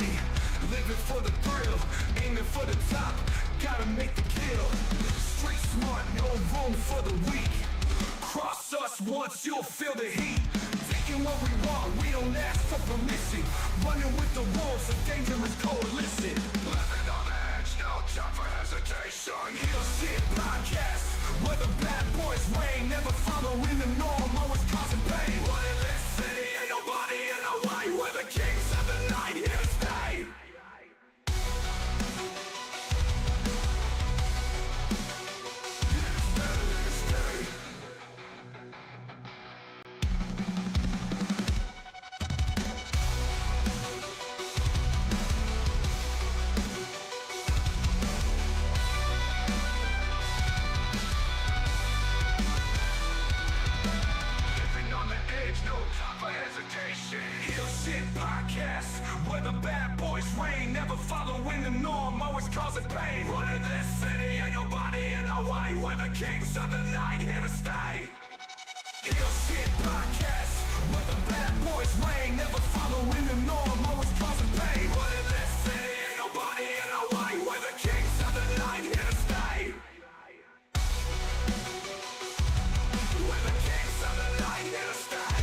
money, living for the thrill, aiming for the top, gotta make the kill. Street smart, no room for the weak. Cross us once, you'll feel the heat. Taking what we want, we don't ask for permission. Running with the wolves, a dangerous coalition. Living on the edge, no time for hesitation. Heal shit podcast, where the bad boys reign. Never following the norm, always causing pain. One in this city, ain't nobody in a way. We're the kings of the night, here to stay. Where the bad boys reign, never following the norm, always causing pain. Running this city, ain't nobody in our way. We're the kings of the night, here to stay. Heal shit podcast, where the bad boys reign, never following the norm, always causing pain. Running this city, ain't nobody in our way. We're the kings of the night, here to stay. We're the kings of the night, here to stay.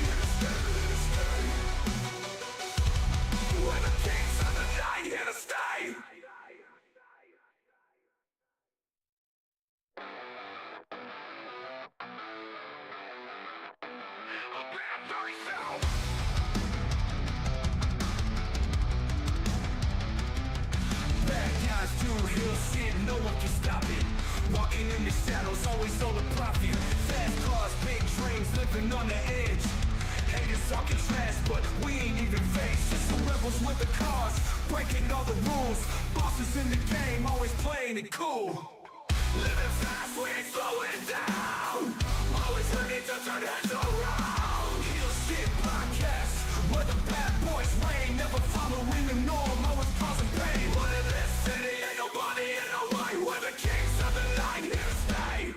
We're the kings of the night, here to stay. Bad guys do real shit, no one can stop it. Walking in the shadows, always all the profit. Fast cars, big dreams, living on the edge. Haters talking trash, but we ain't even faced. Just some rebels with the cars, breaking all the rules. Bosses in the game, always playing it cool. Living fast, we ain't slowing down. Always ready to turn heads around. Heal shit podcast, where the bad boys reign, never following the norm, always causing pain. But in this city, ain't nobody in our way. We're the kings of the night, here to stay.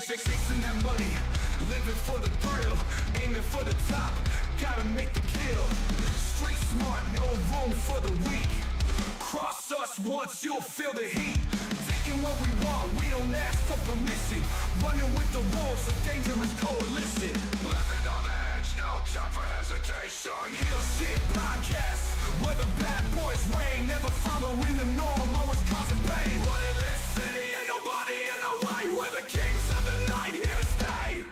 Chasing that money, living for the thrill, aiming for the top, gotta make the kill. Street smart, no room for the weak. Cross us once, you'll feel the heat. Taking what we want, we don't ask for permission. Running with the wolves, a dangerous coalition. Living on the edge, no time for hesitation. Heal shit podcast, where the bad boys reign, never following the norm, always causing pain. Running this city, ain't nobody in our way. We're the kings of the night, here to stay.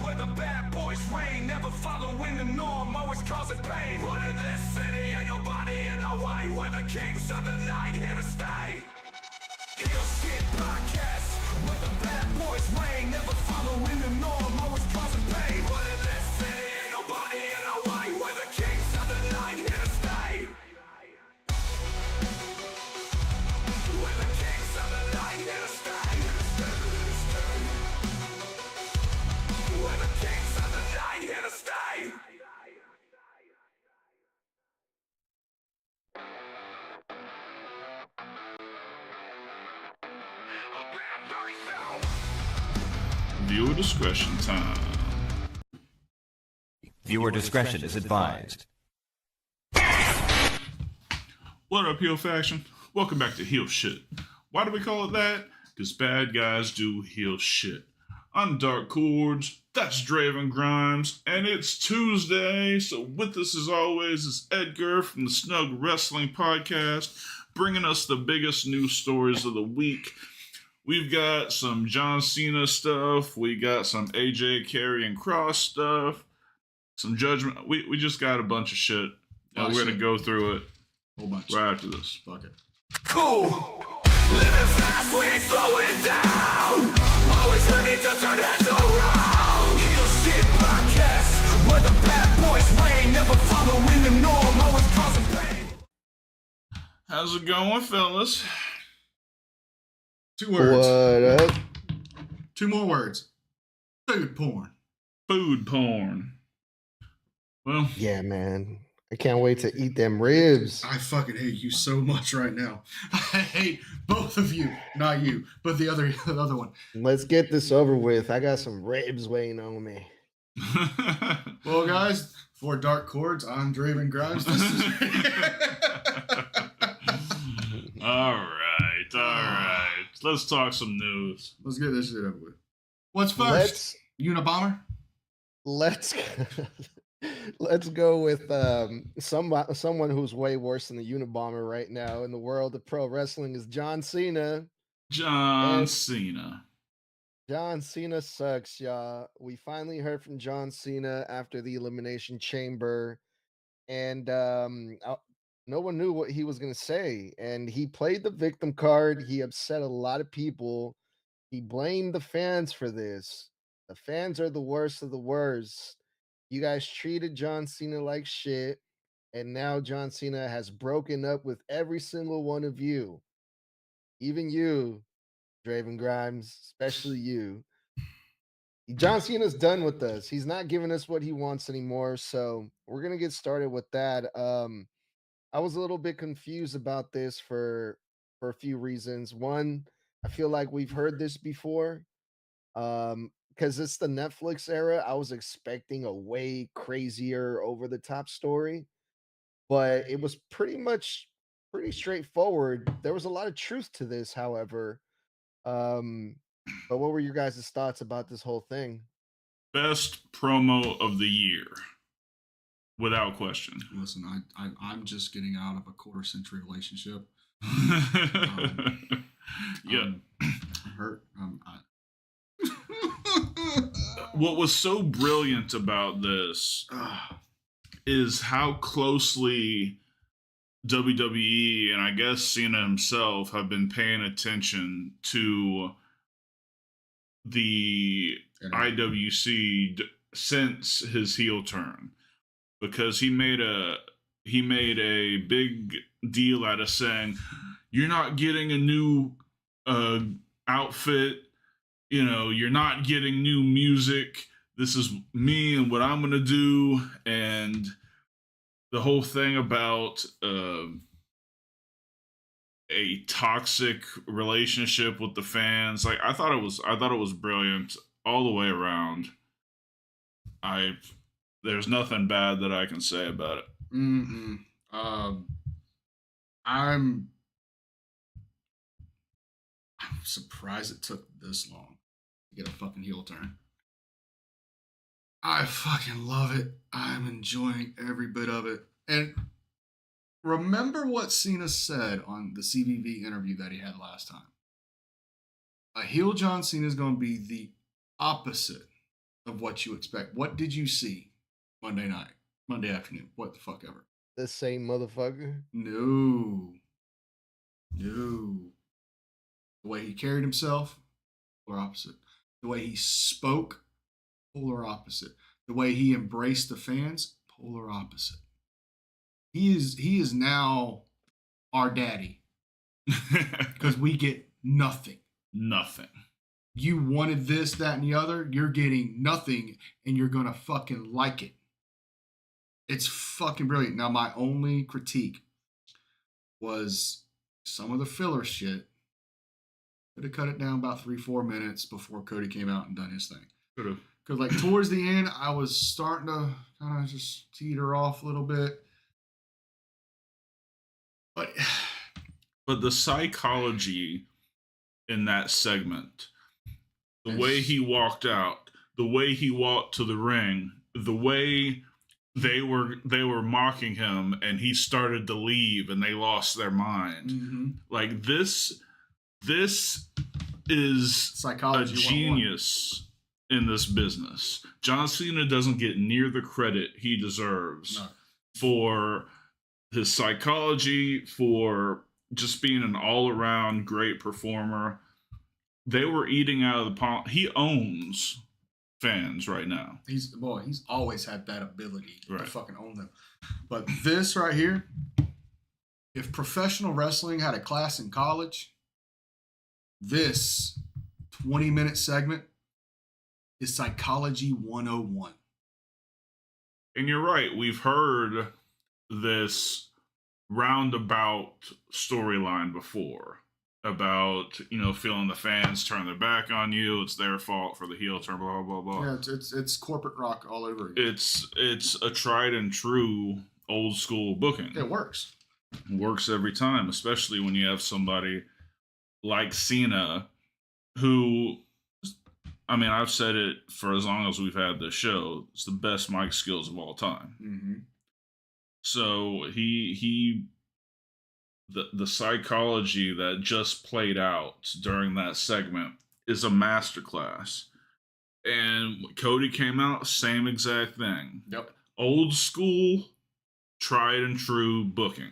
Where the bad boys reign, never following the norm, always causing pain. Running this city, ain't nobody in our way. We're the kings of the night, here to stay. Heal shit podcast, where the bad boys reign, never following the norm, always causing pain. Running this city, ain't nobody in our way. We're the kings of the night, here to stay. We're the kings of the night, here to stay. We're the kings of the night, here to stay. Viewer discretion time. Viewer discretion is advised. What up, Heel Faction? Welcome back to Heel Shit. Why do we call it that? Because bad guys do heel shit. I'm Dark Cordz, that's Draven Grimes, and it's Tuesday, so with us as always is Edgar from the Snug Wrestling Podcast, bringing us the biggest news stories of the week. We've got some John Cena stuff, we got some AJ, Karrion, Kross stuff, some Judgment. We just got a bunch of shit, and we're going to go through it Whole bunch. right after this. Fuck it. Cool! Living fast, we ain't slowing down. Always ready to turn heads around. Heel Shit Podcast, where the bad boys reign. Never following the norm, always causing pain. How's it going, fellas? 2 words. What up? 2 more words. Food porn. Food porn. Well, Yeah, man. I can't wait to eat them ribs. I fucking hate you so much right now. I hate both of you. Not you, but the other one. Let's get this over with. I got some ribs waiting on me. Well, guys, for Dark Chords, I'm Draven Grimes. This is all right. Let's talk some news. Let's get this shit over with. What's first? Unabomber? Let's let's go with someone who's way worse than the Unabomber right now in the world of pro wrestling is John Cena. John Cena. John Cena sucks, y'all. We finally heard from John Cena after the Elimination Chamber, and no one knew what he was going to say. And he played the victim card. He upset a lot of people. He blamed the fans for this. The fans are the worst of the worst. You guys treated John Cena like shit, and now John Cena has broken up with every single one of you. Even you, Draven Grimes, especially you. John Cena's done with us. He's not giving us what he wants anymore. So we're gonna get started with that. I was a little bit confused about this for a few reasons. One, I feel like we've heard this before. Because it's the Netflix era. I was expecting a way crazier over the top story, but it was pretty straightforward. There was a lot of truth to this, however. But what were your guys' thoughts about this whole thing? Best promo of the year, without question. Listen, I'm just getting out of a quarter-century relationship. Yeah. I'm hurt. What was so brilliant about this is how closely WWE and I guess Cena himself have been paying attention to the IWC since his heel turn, because he made a big deal out of saying, you're not getting a new outfit. You know, you're not getting new music. This is me and what I'm going to do. And the whole thing about a toxic relationship with the fans. Like, I thought it was brilliant all the way around. There's nothing bad that I can say about it. I'm surprised it took this long to get a fucking heel turn. I fucking love it. I'm enjoying every bit of it. And remember what Cena said on the CVV interview that he had last time. A heel John Cena is going to be the opposite of what you expect. What did you see Monday afternoon? What the fuck ever? The same motherfucker? No. The way he carried himself, polar opposite. The way he spoke, polar opposite. The way he embraced the fans, polar opposite. He is now our daddy. Because we get nothing. Nothing. You wanted this, that, and the other. You're getting nothing, and you're going to fucking like it. It's fucking brilliant. Now, my only critique was some of the filler shit. Could have cut it down about 3-4 minutes before Cody came out and done his thing. Could have. Because, like, towards the end, I was starting to kind of just teeter off a little bit. But the psychology in that segment, the way he walked out, the way he walked to the ring, the way they were mocking him and he started to leave and they lost their mind. Mm-hmm. Like this is Psychology a genius in this business. John Cena doesn't get near the credit he deserves for his psychology, for just being an all-around great performer. They were eating out of the palm. He owns fans right now. He's always had that ability to Right. fucking own them. But this right here, if professional wrestling had a class in college, this 20-minute segment is Psychology 101. And you're right. We've heard this roundabout storyline before about, feeling the fans turn their back on you. It's their fault for the heel turn, blah, blah, blah. Yeah, it's corporate rock all over again. It's a tried and true old school booking. It works. It works every time, especially when you have somebody like Cena who, I've said it for as long as we've had this show, it's the best mic skills of all time. Mm-hmm. So the psychology that just played out during that segment is a masterclass. And Cody came out, same exact thing. Yep. Old school, tried and true booking.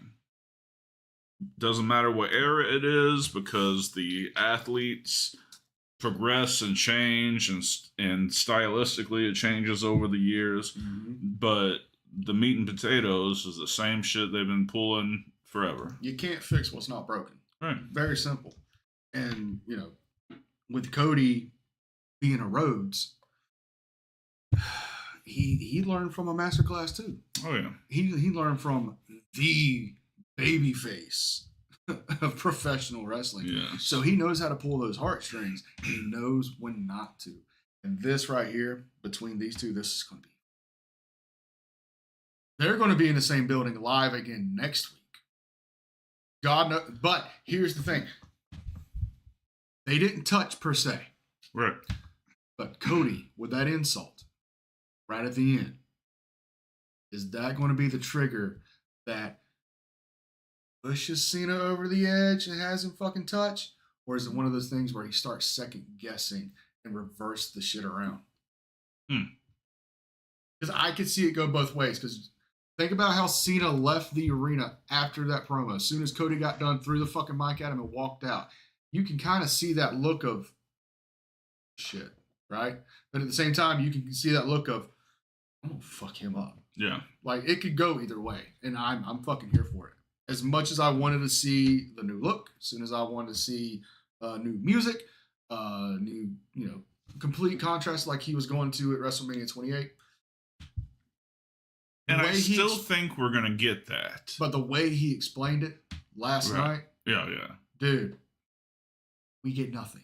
Doesn't matter what era it is, because the athletes progress and change, and stylistically it changes over the years. Mm-hmm. But the meat and potatoes is the same shit they've been pulling forever. You can't fix what's not broken. Right. Very simple. And, with Cody being a Rhodes, he learned from a masterclass too. Oh, yeah. He learned from the babyface of professional wrestling. Yeah. So he knows how to pull those heartstrings. He knows when not to. And this right here, between these two, this is going to be. They're going to be in the same building live again next week. God knows. But here's the thing. They didn't touch per se. Right. But Cody, with that insult right at the end, is that going to be the trigger that pushes Cena over the edge and has him fucking touch? Or is it one of those things where he starts second guessing and reverse the shit around? Because I could see it go both ways. Because think about how Cena left the arena after that promo. As soon as Cody got done, threw the fucking mic at him and walked out. You can kind of see that look of shit, right? But at the same time, you can see that look of, I'm going to fuck him up. Yeah. Like, it could go either way, and I'm fucking here for it. As much as I wanted to see the new look, as soon as I wanted to see new music, new, complete contrast like he was going to at WrestleMania 28. And I still think we're going to get that. But the way he explained it last night, yeah, dude, we get nothing.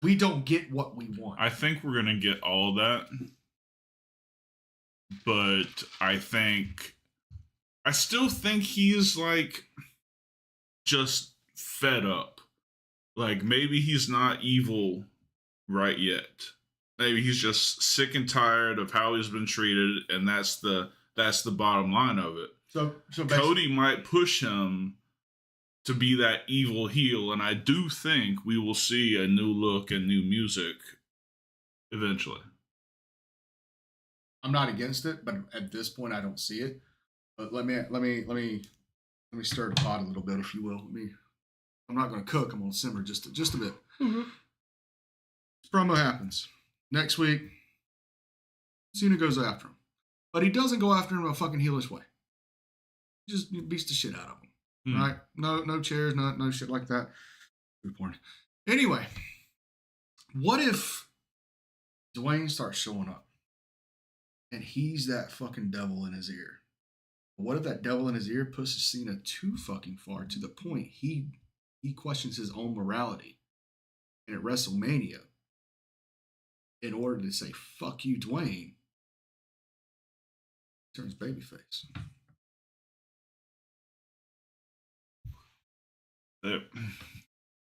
We don't get what we want. I think we're going to get all that. But I still think he's like just fed up. Like, maybe he's not evil right yet. Maybe he's just sick and tired of how he's been treated, and that's the bottom line of it. So Cody might push him to be that evil heel, and I do think we will see a new look and new music eventually. I'm not against it, but at this point I don't see it. But let me stir the pot a little bit, if you will. I'm not going to cook. I'm going to simmer just a bit. Mm-hmm. This promo happens next week. Cena goes after him, but he doesn't go after him in a fucking heelish way. He just beats the shit out of him. Right? No chairs, no shit like that. Good point. Anyway, what if Dwayne starts showing up and he's that fucking devil in his ear? What if that devil in his ear pushes Cena too fucking far to the point he questions his own morality? And at WrestleMania, in order to say fuck you, Dwayne, he turns babyface.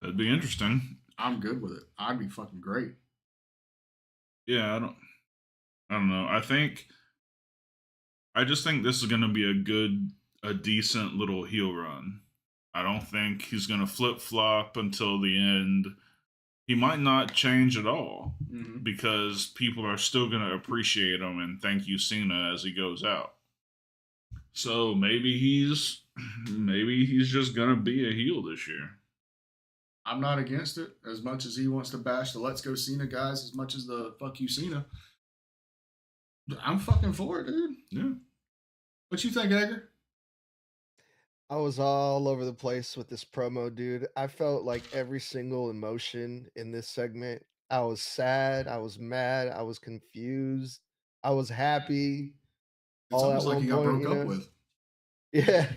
That'd be interesting. I'm good with it. I'd be fucking great. Yeah, I don't know. I just think this is going to be a decent little heel run. I don't think he's going to flip-flop until the end. He might not change at all because people are still going to appreciate him and thank you, Cena, as he goes out. So maybe he's just gonna be a heel this year. I'm not against it as much as he wants to bash the Let's Go Cena guys as much as the fuck you Cena. I'm fucking for it, dude. Yeah. What you think, Edgar? I was all over the place with this promo, dude. I felt like every single emotion in this segment. I was sad, I was mad, I was confused, I was happy, It's all at almost like one he got point, broke up with. Yeah.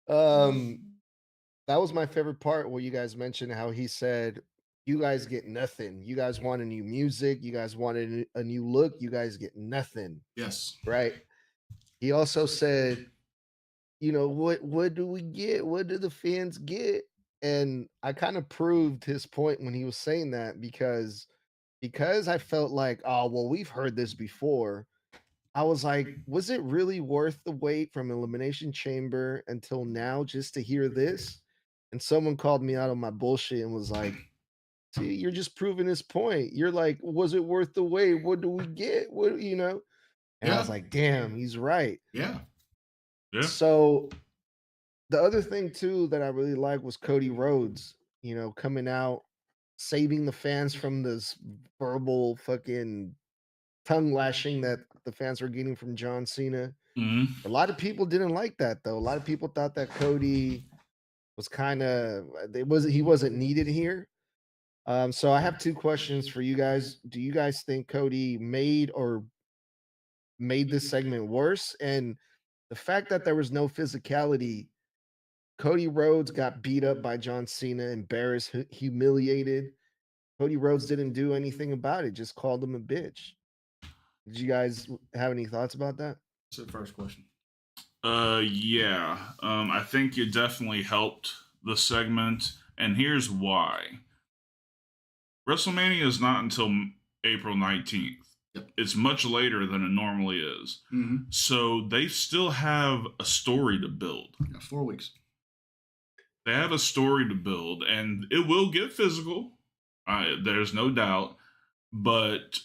Um, that was my favorite part where you guys mentioned how he said, "You guys get nothing. You guys want a new music. You guys wanted a new look. You guys get nothing." Yes. Right. He also said, what do we get? What do the fans get? And I kind of proved his point when he was saying that because I felt like, oh, well, we've heard this before. I was like, was it really worth the wait from Elimination Chamber until now just to hear this? And someone called me out on my bullshit and was like, see, you're just proving his point. You're like, was it worth the wait? What do we get? And I was Yeah. like, damn, he's right. Yeah. Yeah. So the other thing too that I really like was Cody Rhodes, coming out, saving the fans from this verbal fucking tongue lashing that the fans were getting from John Cena. hmm A lot of people didn't like that though. A lot of people thought that Cody was he wasn't needed here. So I have two questions for you guys. Do you guys think Cody made this segment worse? And the fact that there was no physicality, Cody Rhodes got beat up by John Cena, embarrassed, humiliated. Cody Rhodes didn't do anything about it, just called him a bitch. Did you guys have any thoughts about that? That's the first question. Yeah. I think it definitely helped the segment, and here's why. WrestleMania is not until April 19th. Yep. It's much later than it normally is. Mm-hmm. So they still have a story to build. Yeah, 4 weeks. They have a story to build, and it will get physical. There's no doubt. But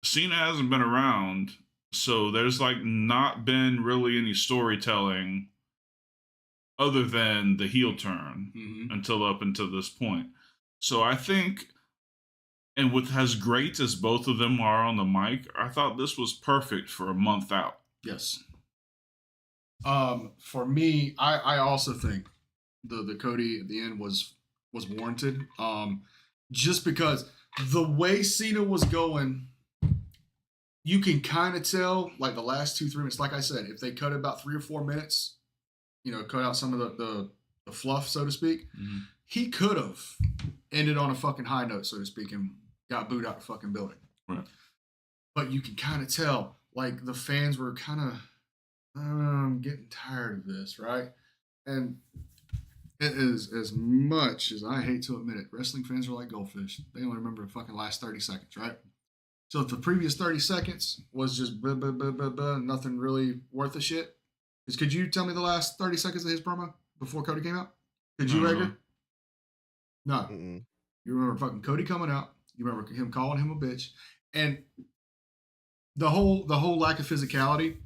Cena hasn't been around, so there's not been really any storytelling other than the heel turn up until this point. So I think, and with as great as both of them are on the mic, I thought this was perfect for a month out. Yes. For me, I also think the Cody at the end was warranted. Just because the way Cena was going, you can kind of tell, like the last 2-3 minutes, like I said, if they cut about 3 or 4 minutes, cut out some of the fluff, so to speak, he could have ended on a fucking high note, so to speak, and got booed out the fucking building. Right. But you can kind of tell, like the fans were kind of, I'm getting tired of this, right? And it is, as much as I hate to admit it, wrestling fans are like goldfish. They only remember the fucking last 30 seconds, right? So if the previous 30 seconds was just blah, blah, blah, blah, blah, nothing really worth a shit, because could you tell me the last 30 seconds of his promo before Cody came out? Could you, Edgar? No. Mm-mm. You remember fucking Cody coming out. You remember him calling him a bitch. And the whole lack of physicality,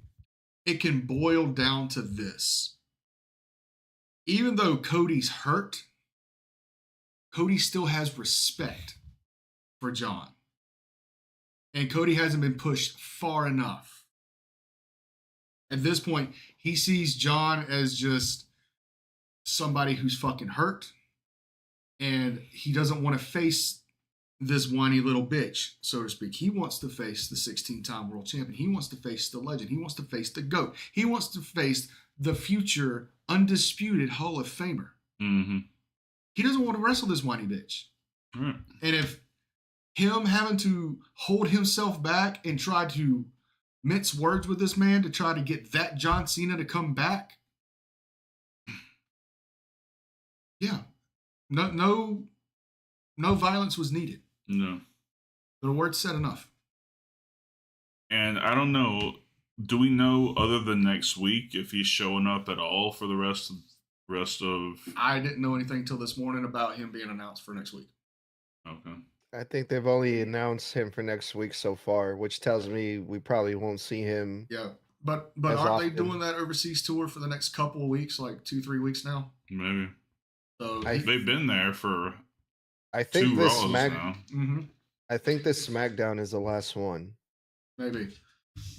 it can boil down to this. Even though Cody's hurt, Cody still has respect for John. And Cody hasn't been pushed far enough. At this point, he sees John as just somebody who's fucking hurt. And he doesn't want to face this whiny little bitch, so to speak. He wants to face the 16-time world champion. He wants to face the legend. He wants to face the GOAT. He wants to face the future undisputed Hall of Famer. Mm-hmm. He doesn't want to wrestle this whiny bitch. Right. And if him having to hold himself back and try to mince words with this man to try to get that John Cena to come back, yeah, no violence was needed. No. The word said enough. And I don't know, do we know other than next week if he's showing up at all for the rest of I didn't know anything till this morning about him being announced for next week. Okay. I think they've only announced him for next week so far, which tells me we probably won't see him. Yeah. But as aren't they often. doing that overseas tour for the next couple of weeks, like 2-3 weeks now? Maybe. So They've been there for I think 2 this Raws now. I think this SmackDown is the last one. Maybe.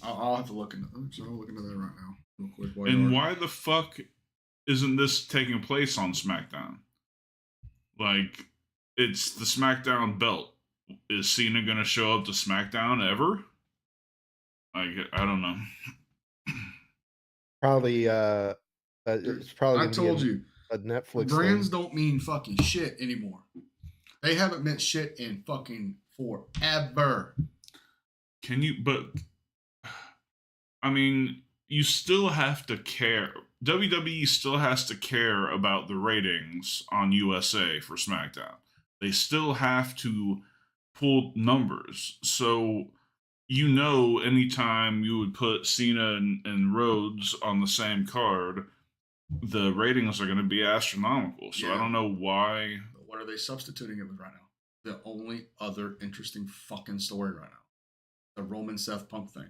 I'll have to look into that. So I'll look into that right now, real quick. And why the fuck isn't this taking place on SmackDown? Like, it's the SmackDown belt. Is Cena gonna show up to SmackDown ever? Like, I don't know. Probably it's probably I gonna told be you, a Netflix brands thing. don't mean fucking shit anymore. They haven't meant shit in fucking forever. Can you? But I mean, you still have to care. WWE still has to care about the ratings on USA for SmackDown. They still have to pull numbers. So, anytime you would put Cena and Rhodes on the same card, the ratings are going to be astronomical. So, I don't know why. But what are they substituting it with right now? The only other interesting fucking story right now. The Roman Seth Punk thing.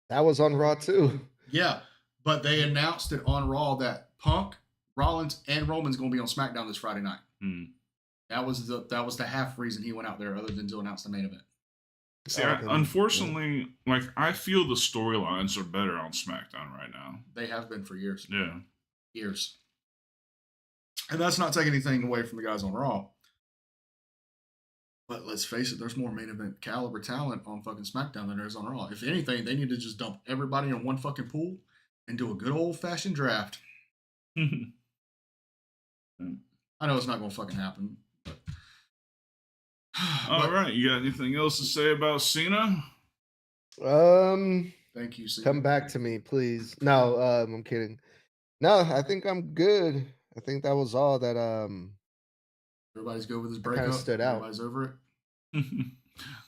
That was on Raw too. Yeah, but they announced it on Raw that Punk, Rollins, and Roman's going to be on SmackDown this Friday night. That was the half reason he went out there, other than to announce the main event. See, unfortunately, like, I feel the storylines are better on SmackDown right now. They have been for years. Yeah. Years. And that's not taking anything away from the guys on Raw. But let's face it, there's more main event caliber talent on fucking SmackDown than there is on Raw. If anything, they need to just dump everybody in one fucking pool and do a good old fashioned draft. I know it's not going to fucking happen. But... All right, you got anything else to say about Cena? Thank you, Cena. Come back to me, please. No, I'm kidding. No, I think I'm good. I think that was all that everybody's good with his breakup. Kind of stood out. Everybody's over it.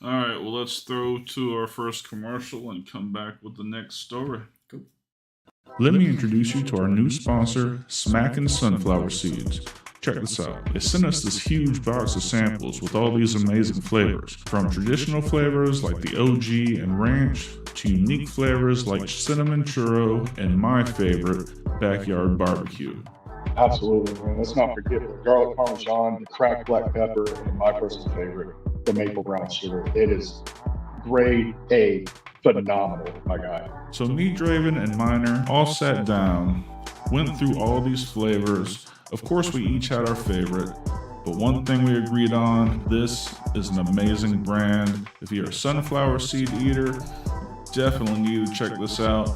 All right, well, let's throw to our first commercial and come back with the next story. Cool. Let me introduce you to our new sponsor, Smackin' Sunflower Seeds. Check this out. They sent us this huge box of samples with all these amazing flavors, from traditional flavors like the OG and ranch to unique flavors like cinnamon churro and my favorite, backyard barbecue. Absolutely, man. Let's not forget the garlic parmesan, the cracked black pepper, and my personal favorite, the maple brown sugar. It is grade A, phenomenal, my guy. So me, Draven, and Miner all sat down, went through all these flavors. Of course, we each had our favorite, but one thing we agreed on, this is an amazing brand. If you're a sunflower seed eater, definitely need to check this out.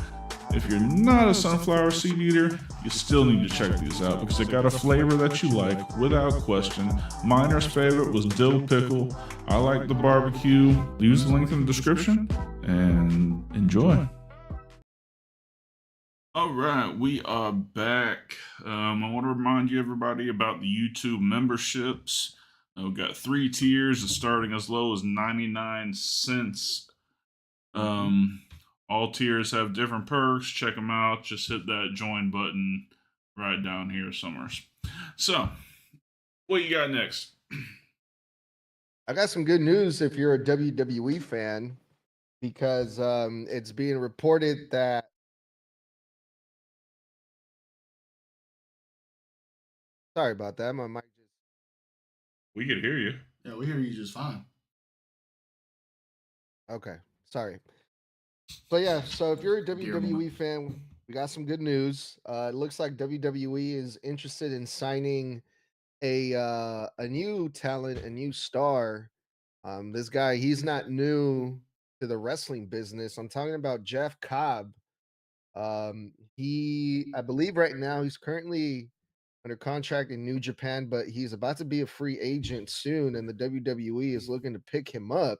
If you're not a sunflower seed eater, you still need to check these out because they got a flavor that you like, without question. Miner's favorite was dill pickle. I like the barbecue. Use the link in the description and enjoy. All right, we are back. I want to remind you, everybody, about the YouTube memberships. We've got 3 tiers, starting as low as 99 cents. All tiers have different perks. Check them out. Just hit that join button right down here somewhere. So, what you got next? I got some good news if you're a WWE fan, because it's being reported that sorry about that. My mic just We could hear you. Yeah, we hear you just fine. okay. Sorry. So yeah, so if you're a WWE fan, we got some good news. It looks like WWE is interested in signing a new talent, a new star. This guy, he's not new to the wrestling business. I'm talking about Jeff Cobb. I believe right now he's currently under contract in New Japan, but he's about to be a free agent soon, and the WWE is looking to pick him up,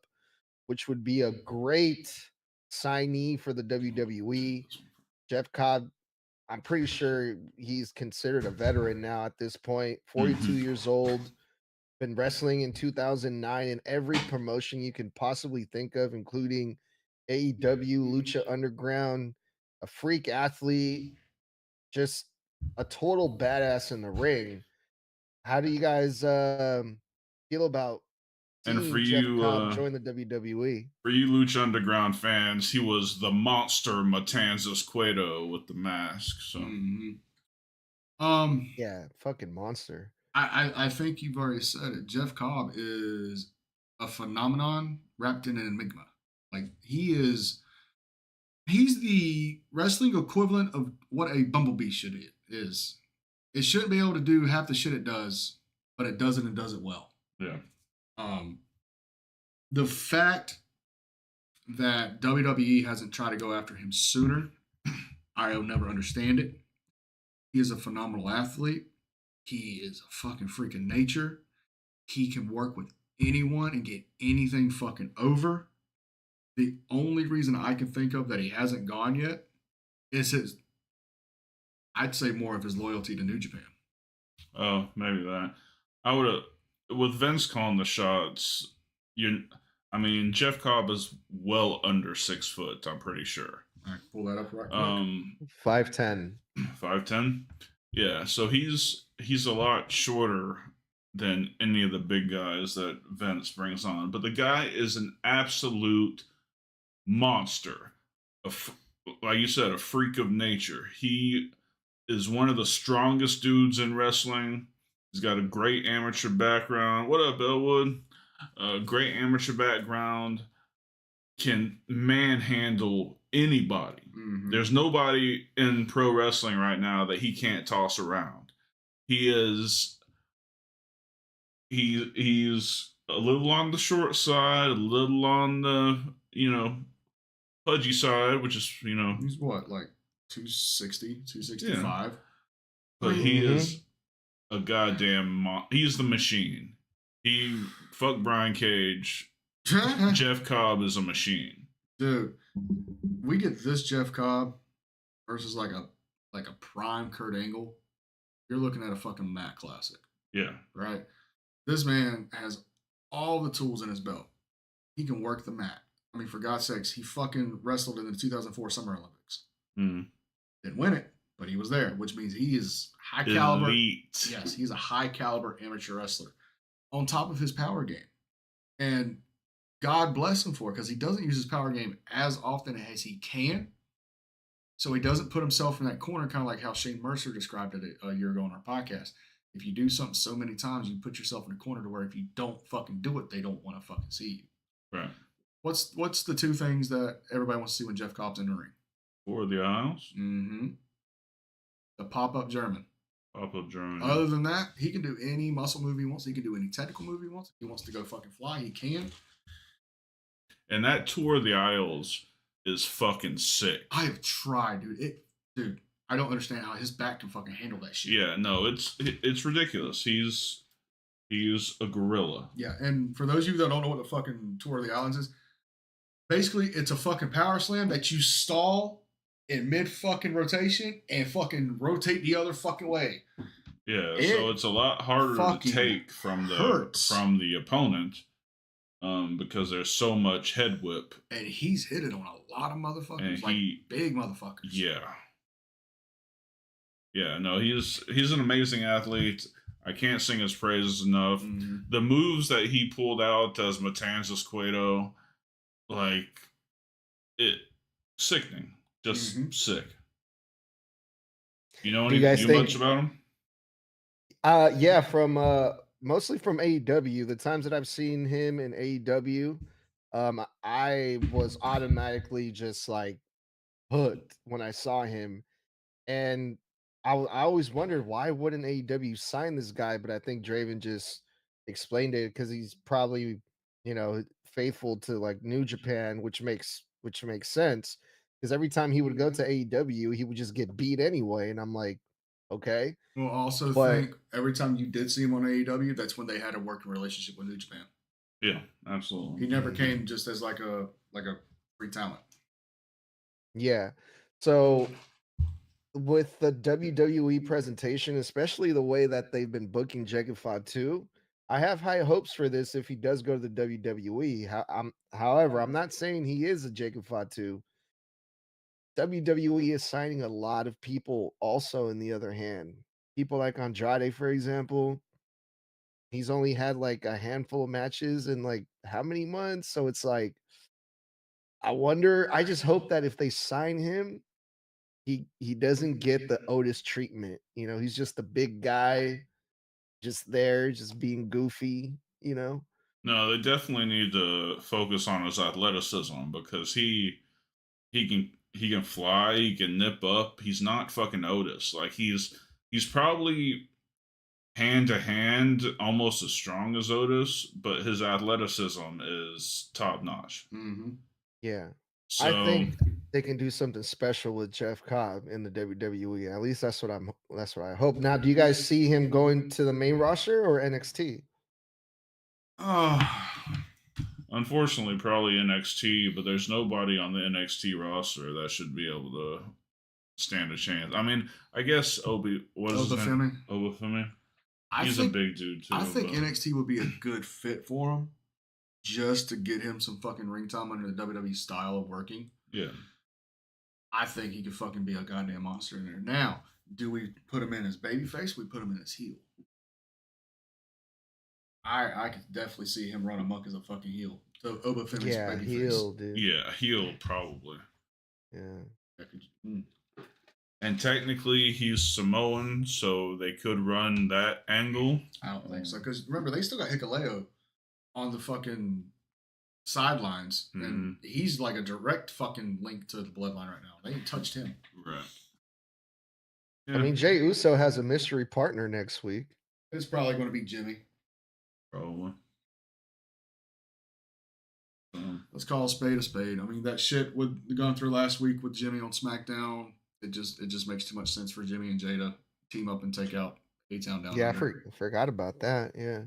which would be a great signee for the WWE. Jeff Cobb, I'm pretty sure he's considered a veteran now at this point. 42 years old, been wrestling in 2009 in every promotion you can possibly think of, including AEW, Lucha Underground, a freak athlete, just a total badass in the ring. How do you guys feel about And seen Jeff Cobb join the WWE. for you Lucha Underground fans, he was the monster Matanzas Cueto with the mask. So Yeah, fucking monster. I think you've already said it. Jeff Cobb is a phenomenon wrapped in an enigma. Like he's the wrestling equivalent of what a bumblebee is. It shouldn't be able to do half the shit it does, but it does it and does it well. yeah. The fact that WWE hasn't tried to go after him sooner, I'll never understand it. He is a phenomenal athlete. He is a fucking freaking nature. He can work with anyone and get anything fucking over. The only reason I can think of that he hasn't gone yet is I'd say more of his loyalty to New Japan. Oh, maybe that. I would have, with Vince calling the shots, Jeff Cobb is well under 6 foot, I'm pretty sure. All right, pull that up right quick. 5'10". 5'10". Yeah, so he's a lot shorter than any of the big guys that Vince brings on. But the guy is an absolute monster. Like you said, a freak of nature. He is one of the strongest dudes in wrestling. He's got a great amateur background. What up, Elwood? Great amateur background. Can manhandle anybody. Mhm. There's nobody in pro wrestling right now that he can't toss around. He's a little on the short side, a little on the, pudgy side, which is, He's what, like 260, 265? but he is a goddamn he's the machine. He fuck Brian Cage. Jeff Cobb is a machine. Dude, we get this Jeff Cobb versus like a prime Kurt Angle. You're looking at a fucking mat classic. Yeah. Right? This man has all the tools in his belt. He can work the mat. I mean, for God's sakes, he fucking wrestled in the 2004 Summer Olympics. Didn't win it, but he was there, which means he is high caliber. Elite. Yes, he's a high caliber amateur wrestler on top of his power game. And God bless him for it because he doesn't use his power game as often as he can. So he doesn't put himself in that corner, kind of like how Shane Mercer described it a year ago on our podcast. If you do something so many times, you put yourself in a corner to where if you don't fucking do it, they don't want to fucking see you. Right. What's the two things that everybody wants to see when Jeff Cobb's in the ring? For the Isles. Mm-hmm. The pop-up German. Pop-up German. Other than that, he can do any muscle move he wants. He can do any technical move he wants. If he wants to go fucking fly, he can. And that Tour of the Isles is fucking sick. I have tried, dude. I don't understand how his back can fucking handle that shit. Yeah, no, it's ridiculous. He's a gorilla. Yeah, and for those of you that don't know what the fucking Tour of the Islands is, basically it's a fucking power slam that you stall in mid fucking rotation and fucking rotate the other fucking way. Yeah, so it's a lot harder to take from the opponent. Because there's so much head whip. And he's hit it on a lot of motherfuckers. Big motherfuckers. Yeah. Yeah, no, he's an amazing athlete. I can't sing his praises enough. Mm-hmm. The moves that he pulled out as Matanzas Cueto, sickening. Just sick. You know much about him? Yeah, from mostly from AEW. The times that I've seen him in AEW, I was automatically just like hooked when I saw him, and I always wondered why wouldn't AEW sign this guy, but I think Draven just explained it because he's probably faithful to like New Japan, which makes sense because every time he would go to AEW, he would just get beat anyway, and I'm like, okay. Well, also think every time you did see him on AEW, that's when they had a working relationship with New Japan. Yeah, absolutely. He never came just as like a free talent. Yeah. So with the WWE presentation, especially the way that they've been booking Jacob Fatu, I have high hopes for this if he does go to the WWE. However, I'm not saying he is a Jacob Fatu. WWE is signing a lot of people also in the other hand. People like Andrade, for example. He's only had like a handful of matches in like how many months? So it's like, I wonder. I just hope that if they sign him, he doesn't get the Otis treatment. He's just a big guy, just there, just being goofy. No, they definitely need to focus on his athleticism because he can fly, he can nip up. He's not fucking Otis. Like he's probably hand to hand almost as strong as Otis, but his athleticism is top notch. Mm-hmm. Yeah. I So think they can do something special with Jeff Cobb in the WWE. At least that's what I hope. Now, do you guys see him going to the main roster or NXT? unfortunately, probably NXT, but there's nobody on the NXT roster that should be able to stand a chance. I mean, I guess what is his name? Obafemi. He's a big dude too. I think but NXT would be a good fit for him, just to get him some fucking ring time under the WWE style of working. yeah, I think he could fucking be a goddamn monster in there. Now, do we put him in as babyface? We put him in as heel. I could definitely see him run amok as a fucking heel. So Obafemi's Yeah, babyface. heel, dude. yeah, he'll probably. Yeah. And technically, he's Samoan, so they could run that angle. I don't think so. Because remember, they still got Hikuleo on the fucking sidelines. And he's like a direct fucking link to the bloodline right now. They ain't touched him. Right. I mean, Jey Uso has a mystery partner next week. It's probably going to be Jimmy. Probably. Let's call a spade a spade. I mean, that shit with gone through last week with Jimmy on SmackDown, it just makes too much sense for Jimmy and Jay to team up and take out A-Town down. Yeah, I forgot about that. Yeah.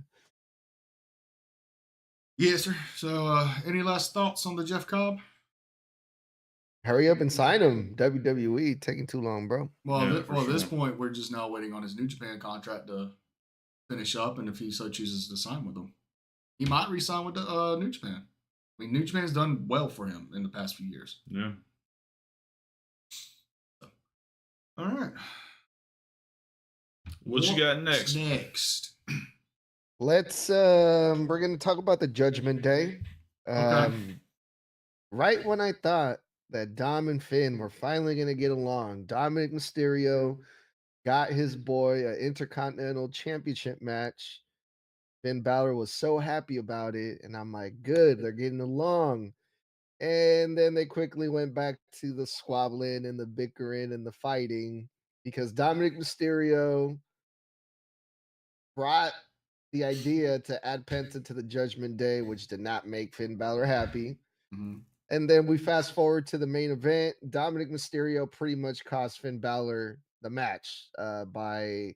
Yes, sir. So, any last thoughts on the Jeff Cobb? Hurry up and sign him. WWE taking too long, bro. Well, at this point, we're just now waiting on his New Japan contract to finish up, and if he so chooses to sign with them, he might re-sign with the New Japan. I mean, New Japan's done well for him in the past few years. Yeah. All right. What you got next? Next. We're going to talk about the Judgment Day. Okay. Right when I thought that Dom and Finn were finally going to get along, Dominic Mysterio got his boy an Intercontinental Championship match. Finn Balor was so happy about it, and I'm like, good, they're getting along. And then they quickly went back to the squabbling and the bickering and the fighting because Dominic Mysterio brought the idea to add Penta to the Judgment Day, which did not make Finn Balor happy. Mm-hmm. And then we fast forward to the main event. Dominic Mysterio pretty much cost Finn Balor the match by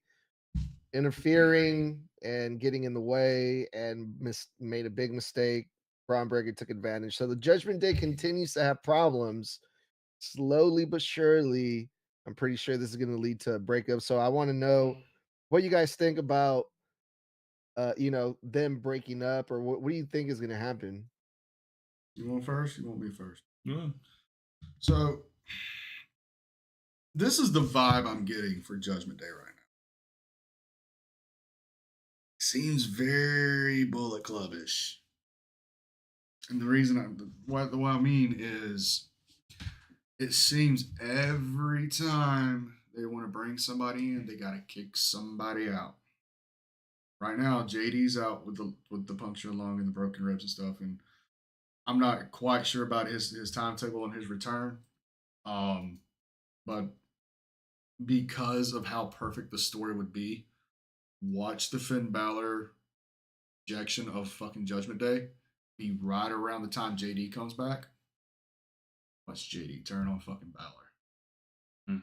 interfering and getting in the way and made a big mistake. Braun Breaker took advantage. So the Judgment Day continues to have problems. Slowly but surely, I'm pretty sure this is going to lead to a breakup. So I want to know what you guys think about, them breaking up, or what do you think is going to happen? You want first? You want me first? Yeah. So, this is the vibe I'm getting for Judgment Day right now. Seems very Bullet Club-ish. And the reason what I mean is, it seems every time they want to bring somebody in, they got to kick somebody out. Right now, JD's out with the puncture lung and the broken ribs and stuff, and I'm not quite sure about his timetable and his return. But because of how perfect the story would be, watch the Finn Balor ejection of fucking Judgment Day be right around the time JD comes back. Watch JD turn on fucking Balor.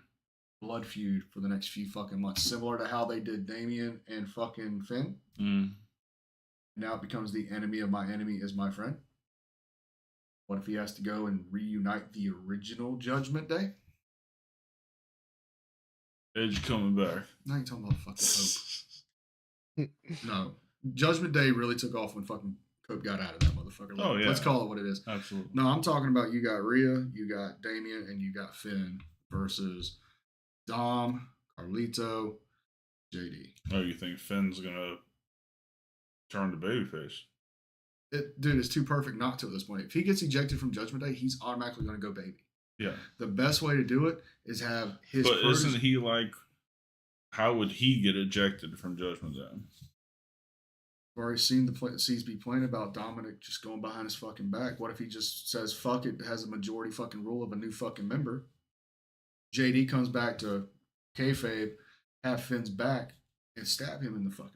Blood feud for the next few fucking months, similar to how they did Damian and fucking Finn. Now it becomes the enemy of my enemy is my friend. What if he has to go and reunite the original Judgment Day? Edge coming back. Now you're talking about fucking Cope. No. Judgment Day really took off when fucking Cope got out of that motherfucker. Oh, yeah. Let's call it what it is. Absolutely. No, I'm talking about you got Rhea, you got Damian, and you got Finn versus Dom, Carlito, JD. Oh, you think Finn's gonna Turn to babyface. Dude, it's too perfect not to at this point. If he gets ejected from Judgment Day, he's automatically going to go baby. Yeah. The best way to do it is have his. But isn't he like? How would he get ejected from Judgment Day? I've already seen the CSB playing about Dominic just going behind his fucking back. What if he just says fuck it, has a majority fucking rule of a new fucking member? JD comes back to kayfabe, have Finn's back, and stab him in the fucking.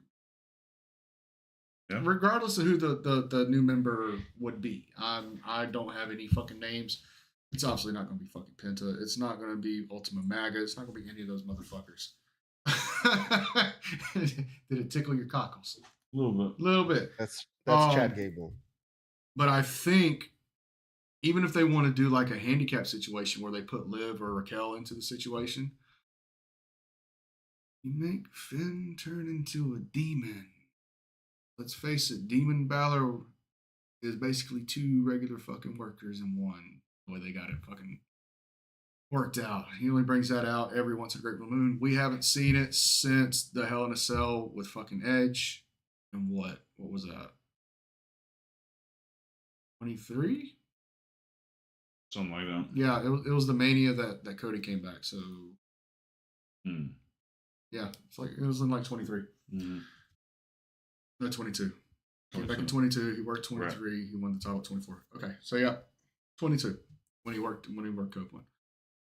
Yeah. Regardless of who the new member would be, I don't have any fucking names. It's obviously not going to be fucking Penta. It's not going to be Ultima Maga. It's not going to be any of those motherfuckers. Did it tickle your cockles? A little bit. Little bit. That's Chad Gable. But I think even if they want to do like a handicap situation where they put Liv or Raquel into the situation, you make Finn turn into a demon. Let's face it, Demon Balor is basically two regular fucking workers in one. The way they got it fucking worked out. He only brings that out every once in a great blue moon. We haven't seen it since the Hell in a Cell with fucking Edge. And what was that? 23? Something like that. Yeah, it was the Mania that Cody came back. So, yeah, it's like it was in like 23. No, 22. Came back in 22. He worked 23. Right. He won the title at 24. Okay, so yeah, 22 when he worked Copeland.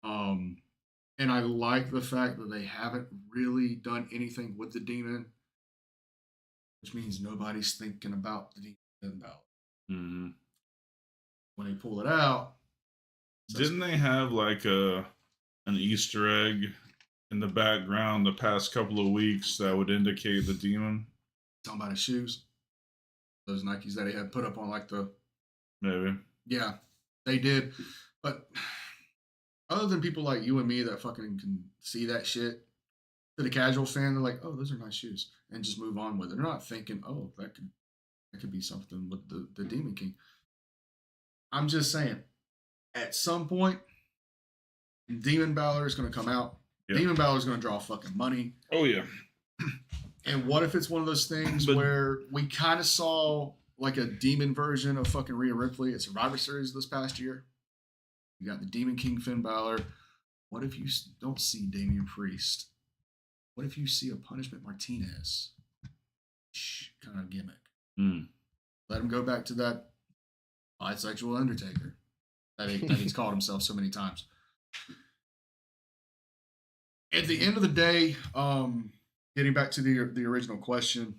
And I like the fact that they haven't really done anything with the demon, which means nobody's thinking about the demon ballot. When they pull it out, didn't they have like an Easter egg in the background the past couple of weeks that would indicate the demon? Talking about his shoes, those Nikes that he had put up on like the. Maybe. Yeah, they did, but other than people like you and me that fucking can see that shit, to the casual fan, they're like, "Oh, those are nice shoes," and just move on with it. They're not thinking, "Oh, that could be something with the Demon King." I'm just saying, at some point, Demon Balor is going to come out. Yep. Demon Balor is going to draw fucking money. Oh yeah. And what if it's one of those things where we kind of saw like a demon version of fucking Rhea Ripley at Survivor Series this past year? You got the Demon King Finn Balor. What if you don't see Damian Priest? What if you see a Punishment Martinez kind of gimmick? Let him go back to that bisexual Undertaker that he's called himself so many times. At the end of the day, getting back to the original question,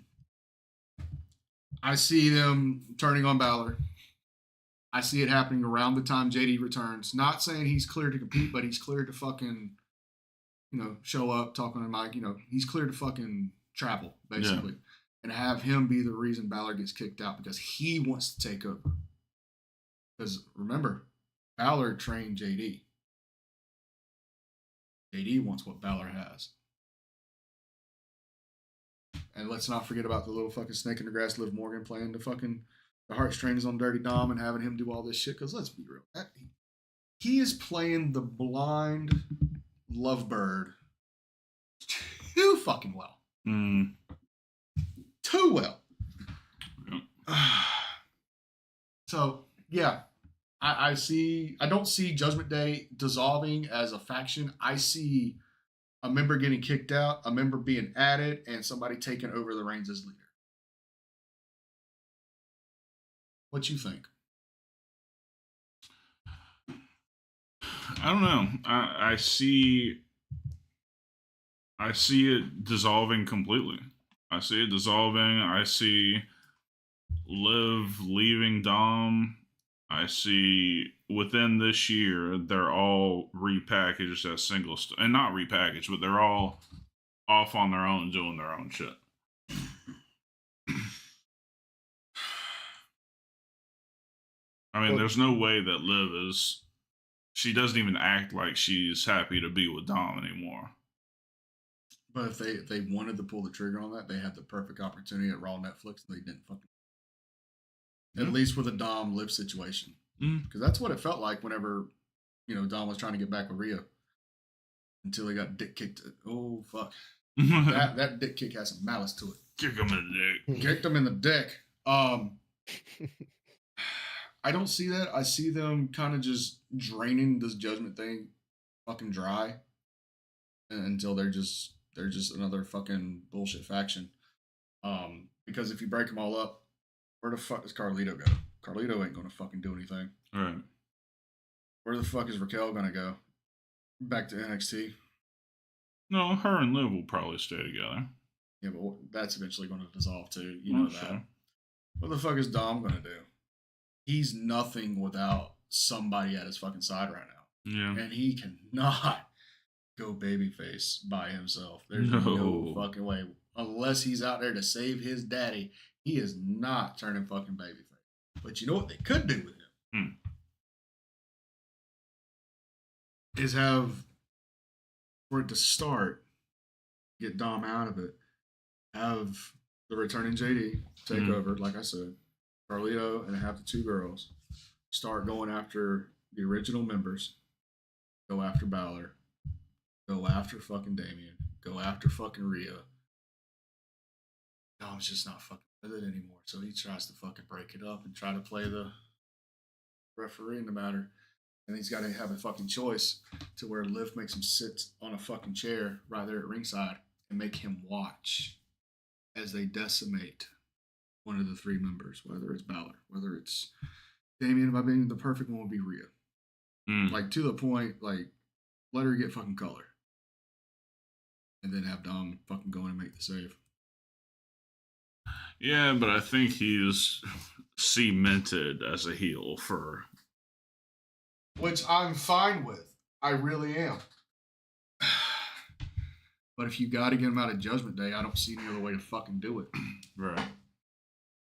I see them turning on Balor. I see it happening around the time JD returns. Not saying he's clear to compete, but he's clear to fucking, show up, talk on the mic. He's clear to fucking travel, basically. Yeah. And have him be the reason Balor gets kicked out because he wants to take over. Because remember, Balor trained JD. JD wants what Balor has. And let's not forget about the little fucking snake in the grass, Liv Morgan playing the heartstrings on Dirty Dom and having him do all this shit. Because let's be real, he is playing the blind lovebird too fucking well. Too well. So yeah, I don't see Judgment Day dissolving as a faction. I see a member getting kicked out, a member being added, and somebody taking over the reins as leader. What you think? I don't know. I see it dissolving completely. I see it dissolving. I see Liv leaving Dom. I see within this year, they're all repackaged as singles. And not repackaged, but they're all off on their own doing their own shit. I mean, there's no way that Liv is... She doesn't even act like she's happy to be with Dom anymore. But if they wanted to pull the trigger on that, they had the perfect opportunity at Raw Netflix, and they didn't fucking... At least with a Dom Liv situation. Because that's what it felt like whenever, Dom was trying to get back with Rhea. Until he got dick kicked. Oh, fuck. that dick kick has some malice to it. Kick him in the dick. Kicked him in the dick. I don't see that. I see them kind of just draining this Judgment thing fucking dry until they're just another fucking bullshit faction. Because if you break them all up, where the fuck does Carlito go? Carlito ain't gonna fucking do anything. All right. Where the fuck is Raquel gonna go? Back to NXT? No, her and Liv will probably stay together. Yeah, but that's eventually going to dissolve too. You know that. Sure. What the fuck is Dom gonna do? He's nothing without somebody at his fucking side right now. Yeah. And he cannot go babyface by himself. There's No. no fucking way. Unless he's out there to save his daddy, he is not turning fucking babyface. But you know what they could do with him? Is have, for it to start, get Dom out of it, have the returning JD take over, like I said, Carlito, and have the two girls start going after the original members, go after Balor, go after fucking Damien, go after fucking Rhea. Dom's just not fucking with it anymore, so he tries to fucking break it up and try to play the referee in the matter. And he's got to have a fucking choice to where Liv makes him sit on a fucking chair right there at ringside and make him watch as they decimate one of the three members, whether it's Balor, whether it's Damien. I mean, the perfect one would be Rhea. Like, to the point, like, let her get fucking color. And then have Dom fucking go in and make the save. Yeah, but I think he's cemented as a heel for... Which I'm fine with. I really am. But if you got to get him out of Judgment Day, I don't see any other way to fucking do it. Right.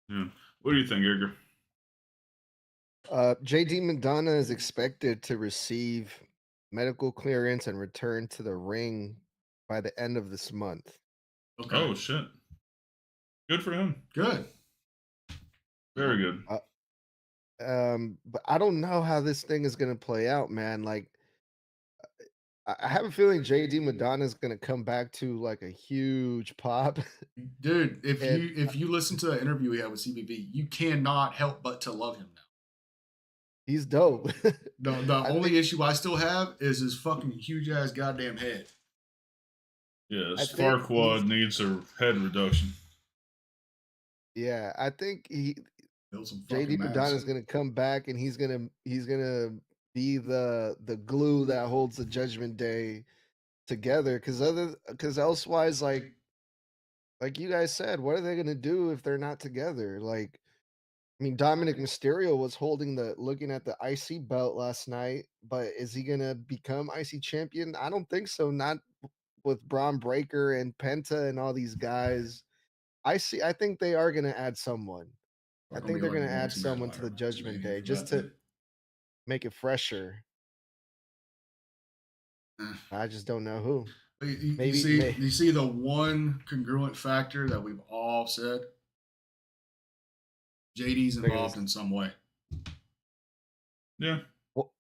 Yeah. What do you think, Edgar? JD Madonna is expected to receive medical clearance and return to the ring by the end of this month. Okay. Oh, shit. Good for him. Good. Very good. But I don't know how this thing is gonna play out, man. Like, I have a feeling JD Madonna is gonna come back to like a huge pop. Dude, if you listen to the interview we had with CBB, you cannot help but to love him now. He's dope. The only issue I still have is his fucking huge ass goddamn head. Yeah, I think Farquaad needs a head reduction. Yeah, I think Build some fucking JD mass. Madonna is gonna come back and he's gonna be the glue that holds the Judgment Day together. Because elsewise, like you guys said, what are they gonna do if they're not together? Like, I mean, Dominic Mysterio was looking at the IC belt last night, but is he gonna become IC champion? I don't think so. Not with Braun Breaker and Penta and all these guys. I think they are gonna add someone. I think they're gonna add someone to the Judgment Day just to make it fresher. I just don't know who. You see the one congruent factor that we've all said? JD's involved in some way. Yeah.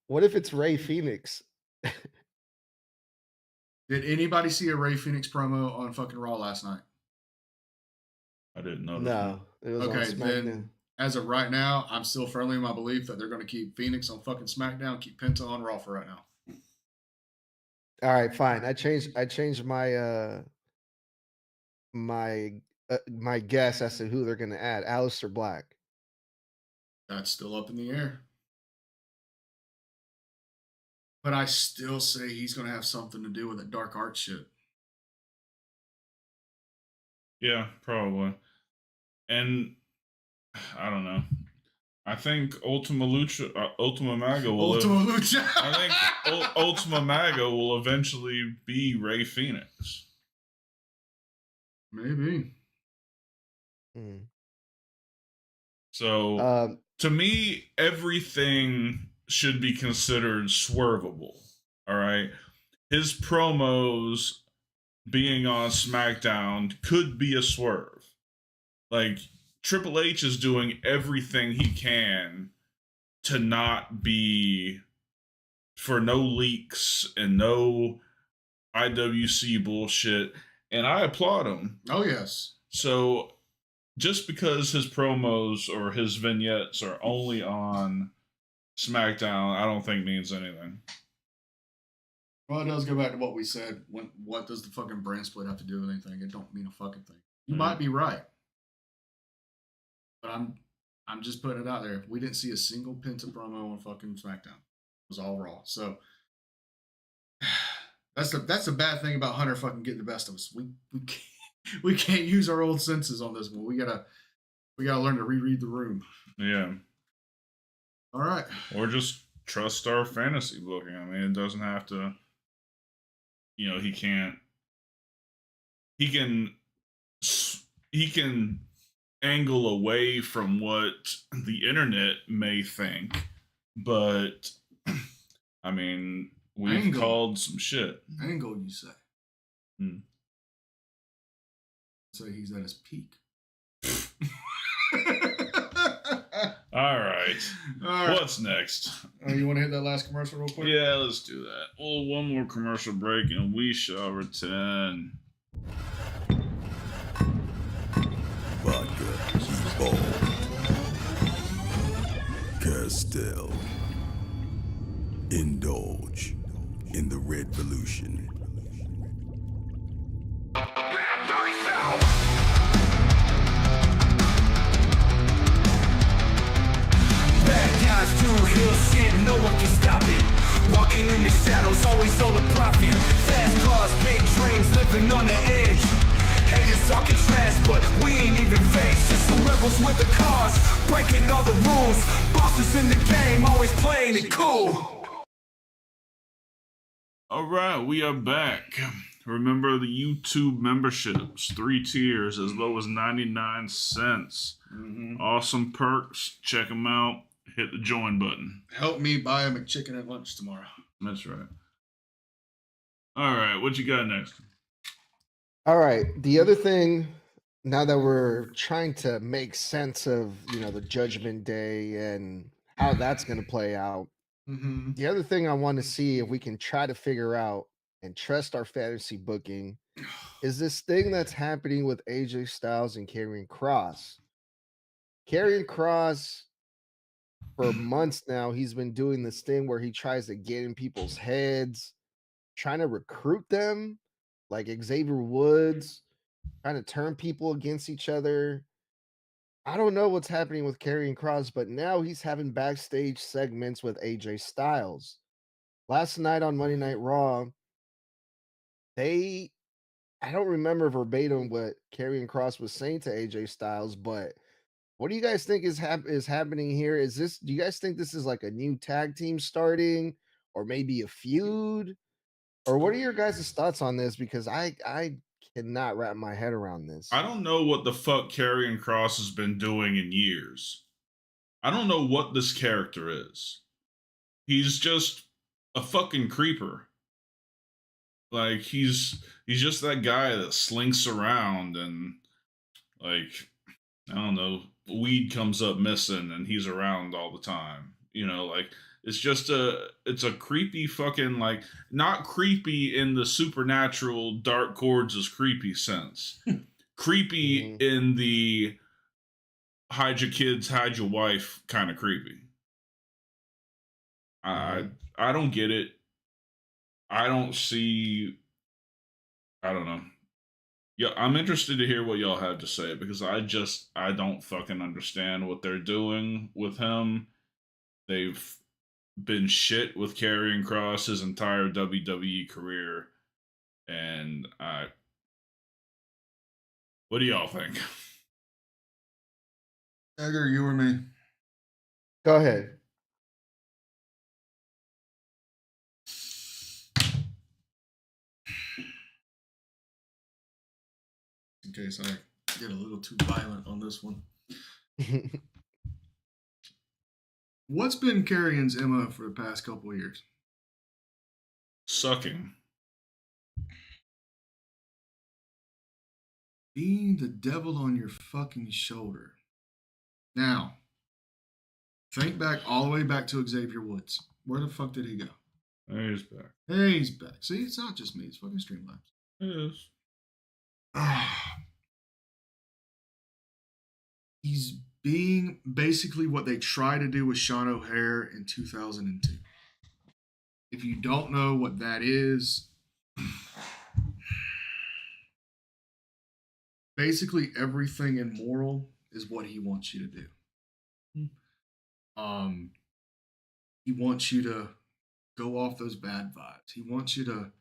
What if it's Rey Fenix? Did anybody see a Rey Fenix promo on fucking Raw last night? I didn't know. No. It was Okay, on SmackDown. then as of right now, I'm still firmly in my belief that they're going to keep Phoenix on fucking SmackDown, keep Penta on Raw for right now. All right, fine. I changed my my guess as to who they're gonna add. Aleister Black. That's still up in the air. But I still say he's going to have something to do with that dark art shit. Yeah, probably. And I don't know. I think Ultima Maga will. I think Ultima Maga will eventually be Rey Fenix. Maybe. So to me, everything should be considered swervable. All right, his promos being on SmackDown could be a swerve. Like, Triple H is doing everything he can to not be, for no leaks and no IWC bullshit. And I applaud him. Oh, yes. So just because his promos or his vignettes are only on SmackDown, I don't think means anything. Well, it does go back to what we said. What does the fucking brand split have to do with anything? It don't mean a fucking thing. You might be right, but I'm just putting it out there. We didn't see a single Penta promo on fucking SmackDown. It was all Raw. So that's the bad thing about Hunter fucking getting the best of us. We can't use our old senses on this one. We gotta learn to reread the room. Yeah. All right. Or just trust our fantasy booking. I mean, it doesn't have to. He can angle away from what the internet may think, but I mean, we've called some shit. Angle, you say? Hmm. So he's at his peak. All right. What's next? You want to hit that last commercial real quick? Yeah, let's do that. Well, one more commercial break and we shall return. Vodka, Ball, Castell. Indulge in the Red Revolution. Bad guys do hill shit, no one can stop it. Walking in the shadows, always all the profit. Fast cars, big dreams, living on the edge. Haters talking trash, but we ain't even faced. Just some rebels with the cars, breaking all the rules. Bosses in the game, always playing it cool. All right, we are back. Remember the YouTube memberships, 3 tiers as low as 99 cents. Mm-hmm. Awesome perks. Check them out. Hit the join button. Help me buy a McChicken at lunch tomorrow. That's right. All right, what you got next? All right. The other thing, now that we're trying to make sense of, the Judgment Day and how that's going to play out, Mm-hmm. the other thing I want to see if we can try to figure out and trust our fantasy booking is this thing that's happening with AJ Styles and Karrion Kross. Karrion Kross, for months now, he's been doing this thing where he tries to get in people's heads, trying to recruit them, like Xavier Woods, trying to turn people against each other. I don't know what's happening with Karrion Kross, but now he's having backstage segments with AJ Styles. Last night on Monday Night Raw, I don't remember verbatim what Karrion Kross was saying to AJ Styles, but what do you guys think is happening here? Do you guys think this is like a new tag team starting or maybe a feud? Or what are your guys' thoughts on this? Because I cannot wrap my head around this. I don't know what the fuck Karrion Kross has been doing in years. I don't know what this character is. He's just a fucking creeper. Like he's just that guy that slinks around and like I don't know, weed comes up missing and he's around all the time. Like it's a creepy fucking, like, not creepy in the supernatural Dark Cordz' creepy sense. Creepy in the hide your kids, hide your wife kind of creepy. I don't get it. I don't know. Yeah, I'm interested to hear what y'all have to say because I don't fucking understand what they're doing with him. They've been shit with Karrion Kross his entire WWE career, and what do y'all think? Edgar, you or me? Go ahead. In case I get a little too violent on this one. What's been Karrion's MO for the past couple of years? Sucking. Being the devil on your fucking shoulder. Now, think back all the way back to Xavier Woods. Where the fuck did he go? He's back. Hey, he's back. See, it's not just me. It's fucking Streamlabs. It is. He's being basically what they tried to do with Sean O'Hare in 2002. If you don't know what that is, basically everything immoral is what he wants you to do. He wants you to go off those bad vibes. He wants you to,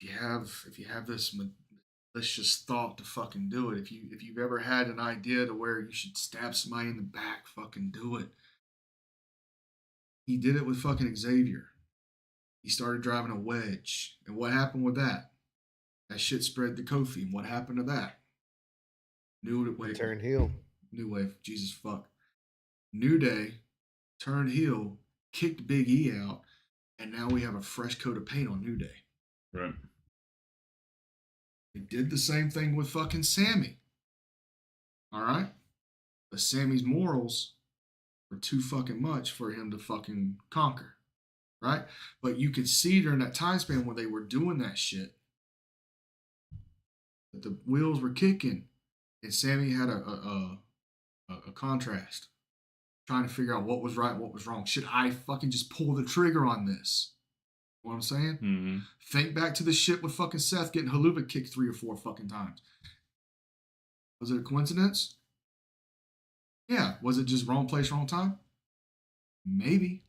if you have this malicious thought to fucking do it. If you've ever had an idea to where you should stab somebody in the back, fucking do it. He did it with fucking Xavier. He started driving a wedge. And what happened with that? That shit spread to Kofi. And what happened to that? New Wave. Turn heel. New Wave. Jesus fuck. New Day turned heel, kicked Big E out, and now we have a fresh coat of paint on New Day. Right. They did the same thing with fucking Sammy. All right? But Sammy's morals were too fucking much for him to fucking conquer. Right? But you could see during that time span when they were doing that shit that the wheels were kicking and Sammy had a contrast. Trying to figure out what was right and what was wrong. Should I fucking just pull the trigger on this? You know what I'm saying? Mm-hmm. Think back to the shit with fucking Seth getting Haluva kicked 3 or 4 fucking times. Was it a coincidence? Yeah. Was it just wrong place, wrong time? Maybe.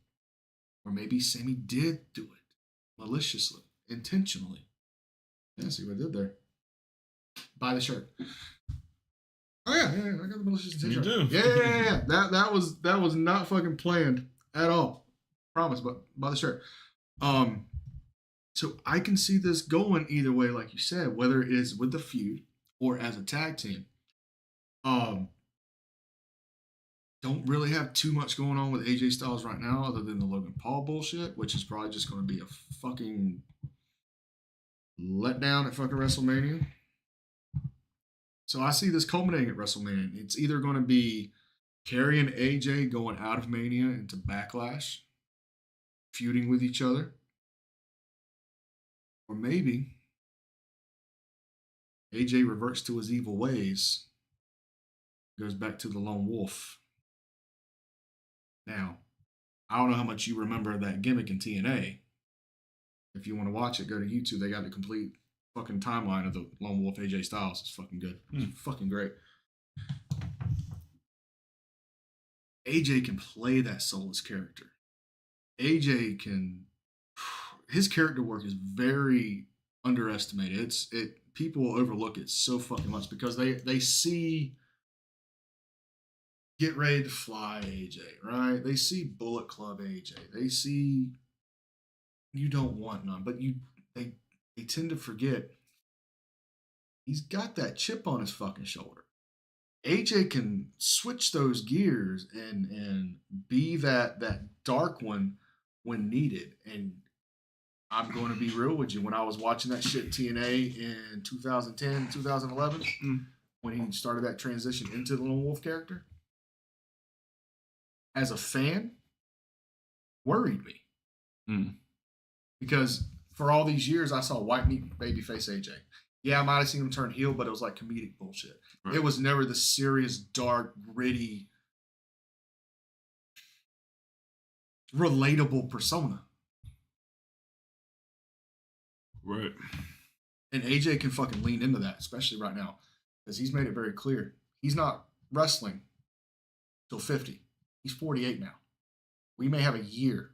Or maybe Sammy did do it maliciously, intentionally. Yeah, see what I did there. Buy the shirt. Oh yeah, I got the malicious You t-shirt. do. Yeah. That was not fucking planned at all. Promise, but buy the shirt. So I can see this going either way, like you said, whether it is with the feud or as a tag team. Don't really have too much going on with AJ Styles right now, other than the Logan Paul bullshit, which is probably just going to be a fucking letdown at fucking WrestleMania. So I see this culminating at WrestleMania. It's either going to be Karrion and AJ going out of Mania into Backlash, feuding with each other. Or maybe AJ reverts to his evil ways, goes back to the lone wolf. Now, I don't know how much you remember that gimmick in TNA. If you want to watch it, go to YouTube. They got the complete fucking timeline of the lone wolf AJ Styles. It's fucking good. It's fucking great. AJ can play that soulless character. AJ can. His character work is very underestimated. People overlook it so fucking much because they see Get Ready to Fly AJ, right? They see Bullet Club AJ. They see You Don't Want None, but they tend to forget he's got that chip on his fucking shoulder. AJ can switch those gears and be that dark one when needed. And I'm going to be real with you. When I was watching that shit TNA in 2010, 2011, when he started that transition into the Lone Wolf character, as a fan, worried me. Because for all these years, I saw white meat babyface AJ. Yeah, I might have seen him turn heel, but it was like comedic bullshit. Right. It was never the serious, dark, gritty, relatable persona. Right. And AJ can fucking lean into that, especially right now, because he's made it very clear. He's not wrestling till 50. He's 48 now. We may have a year,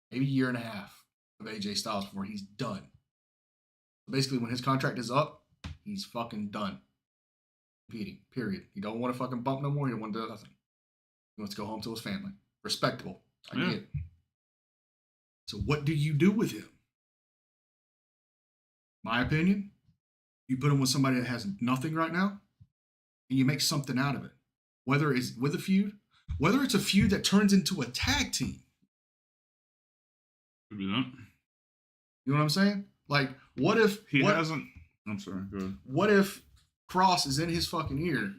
maybe a year and a half of AJ Styles before he's done. Basically, when his contract is up, he's fucking done competing, period. He don't want to fucking bump no more. He don't want to do nothing. He wants to go home to his family. Respectable. I get it. So what do you do with him? My opinion, you put him with somebody that has nothing right now, and you make something out of it. Whether it's with a feud, whether it's a feud that turns into a tag team. Could be that. You know what I'm saying? Like, what if he hasn't? I'm sorry. Go ahead. What if Kross is in his fucking ear,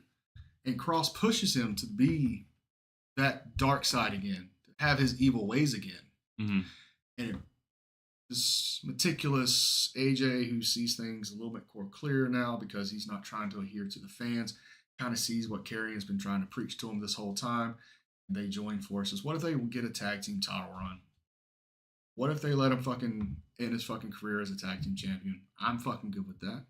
and Kross pushes him to be that dark side again, to have his evil ways again, and this meticulous AJ who sees things a little bit more clear now because he's not trying to adhere to the fans. kind of sees what Karrion's been trying to preach to him this whole time. They join forces. What if they get a tag team title run? What if they let him fucking end his fucking career as a tag team champion? I'm fucking good with that.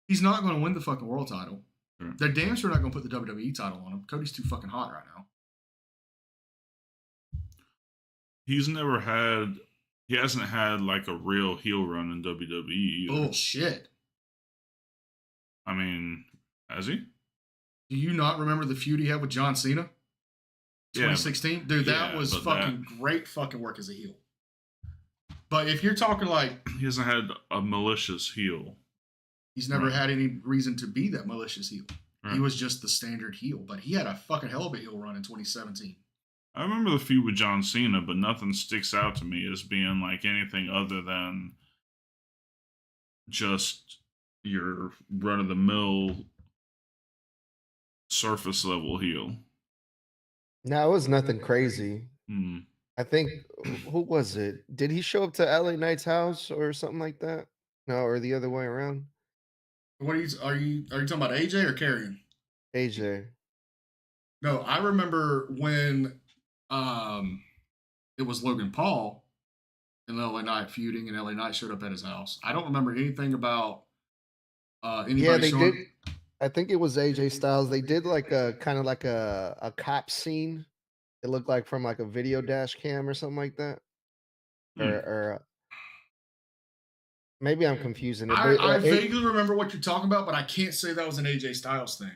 He's not going to win the fucking world title. Sure. They're damn sure not going to put the WWE title on him. Cody's too fucking hot right now. He hasn't had like a real heel run in WWE either. Bullshit. I mean, has he? Do you not remember the feud he had with John Cena? 2016? Dude, that was fucking great fucking work as a heel. But if you're talking like... He hasn't had a malicious heel. He's never had any reason to be that malicious heel. Right. He was just the standard heel. But he had a fucking hell of a heel run in 2017. I remember the feud with John Cena, but nothing sticks out to me as being like anything other than just your run-of-the-mill surface level heel. No, it was nothing crazy. Hmm. I think, who was it? Did he show up to LA Knight's house or something like that? No, or the other way around? What are you talking about AJ or Karrion? AJ. No, I remember when it was Logan Paul and LA Knight feuding, and LA Knight showed up at his house. I don't remember anything about anybody Yeah, they showing. did. I think it was AJ Styles. They did like a kind of like a cop scene. It looked like from like a video dash cam or something like that. Or maybe I'm confusing it. But I vaguely remember what you're talking about, but I can't say that was an AJ Styles thing.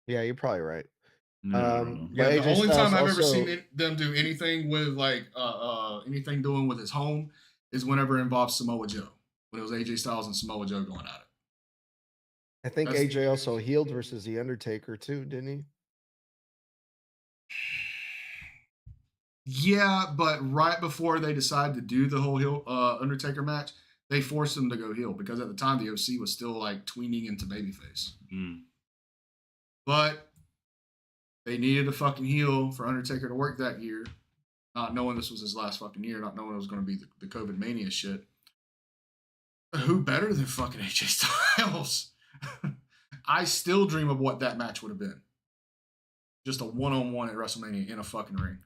Yeah, you're probably right. No. But Yeah, the AJ only Styles time I've ever also- seen them do anything with like anything doing with his home is whenever it involves Samoa Joe. When it was AJ Styles and Samoa Joe going at it. I think That's- AJ also healed versus The Undertaker too, didn't he? Yeah, but right before they decided to do the whole heel Undertaker match, they forced him to go heel because at the time the OC was still like tweening into babyface. Mm. But they needed a fucking heel for Undertaker to work that year, not knowing this was his last fucking year, not knowing it was going to be the COVID mania shit. Who better than fucking AJ Styles? I still dream of what that match would have been. Just a one-on-one at WrestleMania in a fucking ring.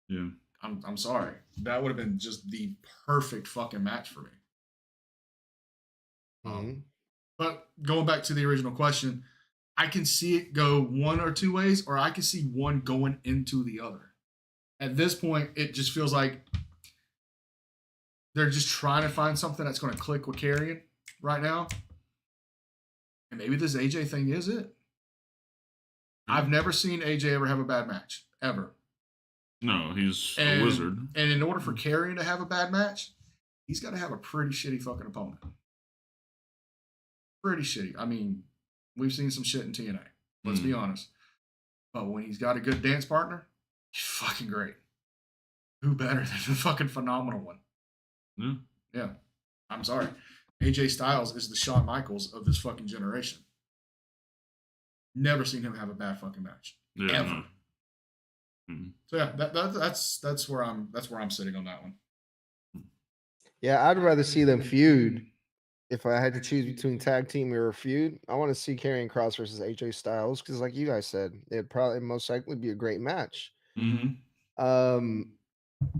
Yeah. I'm sorry. That would have been just the perfect fucking match for me. Mhm. But going back to the original question, I can see it go one or two ways, or I can see one going into the other. At this point, it just feels like they're just trying to find something that's going to click with Karrion right now. And maybe this AJ thing is it. I've never seen AJ ever have a bad match, ever. No, he's a wizard. And in order for Karrion to have a bad match, he's got to have a pretty shitty fucking opponent. Pretty shitty. I mean, we've seen some shit in TNA. Let's be honest. But when he's got a good dance partner, he's fucking great. Who better than the fucking phenomenal one? Yeah. Yeah. I'm sorry. AJ Styles is the Shawn Michaels of this fucking generation. Never seen him have a bad fucking match. Yeah. Ever. No. Mhm. So yeah, that's where I'm sitting on that one. Yeah, I'd rather see them feud. If I had to choose between tag team or a feud, I want to see Karrion Kross versus AJ Styles because, like you guys said, it'd probably most likely be a great match. Mm-hmm.